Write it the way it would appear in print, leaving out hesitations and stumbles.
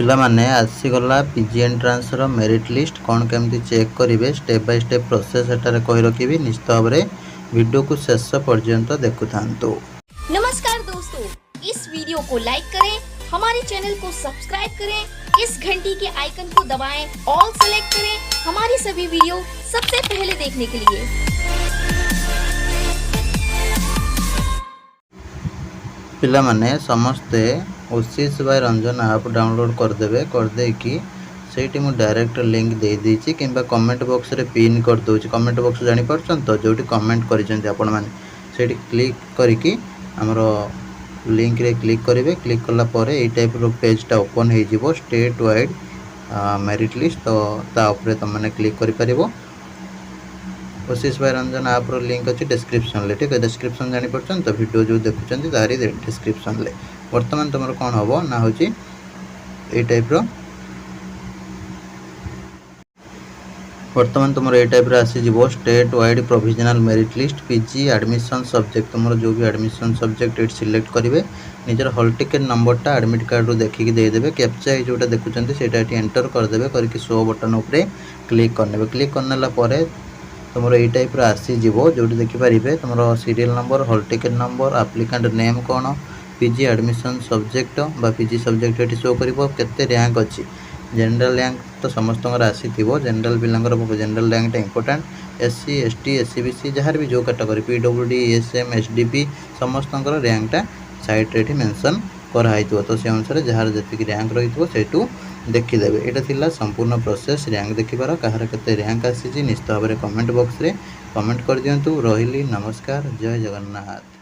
पिला माने आसीगला PG entrance रो merit list कौन केमती चेक करेंगे स्टेप बाय स्टेप प्रोसेस एटारे कहि रखिबी निश्चित भाव में वीडियो को शेष पर्यंत देखु थांतु। नमस्कार दोस्तों, इस वीडियो को लाइक करें, हमारे चैनल को सब्सक्राइब करें, इस घंटी के आइकन को दबाएं, ऑल सेलेक्ट करें हमारी सभी वीडियो सबसे पहले देखने के लिए। पिला माने समस्ते OCS by Ranjan app download करदेवे करदे कि सेठी मु डायरेक्ट लिंक दे दीची किंबा कमेंट बॉक्स रे पिन कर दोची। कमेंट बॉक्स जानि परछन तो जोटी कमेंट करिसेंती आपण माने सेठी क्लिक करिकि हमरो लिंक रे क्लिक करिवे। क्लिक करला परे ए टाइप रो पेज टा ओपन हे जिवो स्टेट वाइड मेरिट लिस्ट। तो ता ऊपर तुम माने क्लिक करि परिबो। OCS by Ranjan app row link अछि डिस्क्रिप्शन ले। ठीक है, डिस्क्रिप्शन जानि परछन तो वीडियो जो देखुचंती तारी डिस्क्रिप्शन ले। वर्तमान तुमरो कोन हबो ना होची ए टाइप रो वर्तमान तुम ये टाइप आसीज state wide provisional merit list PG admission subject तुम जो भी एडमिशन सब्जेक्ट ये सिलेक्ट करेंगे। निजर हॉल टिकेट नंबरटा एडमिट कार्ड रू देखिकी देदेवे। कैप्चा जोटा देखुं से एंटर करदे करके शो बटन उपरे क्लिक करने। क्लिक करनेला तुम ये टाइप आसीज जो देखिपारे तुम serial number hall ticket number applicant name कौन पीजी एडमिशन सब्जेक्ट बा पीजी सब्जेक्ट ये शो कर केते रैंक अच्छी। जनरल रैंक तो समस्त आसी जनरल पिलांकर general rank important. SC ST SEBC जहाँ भी जो कैटेगरी पीडब्ल्यूडी एसएम एसडीपी समस्त रैंकटा साइट रे मेंशन कराई। तो से अनुसार जहाँ जी रैंक रही देखीदेवे। यहाँ थिला संपूर्ण प्रोसेस रैंक देखिबार कहार केते रैंक आसी निश्चित भाव में कमेंट बॉक्स रे कमेंट कर दियंतु। रहिली नमस्कार, जय जगन्नाथ।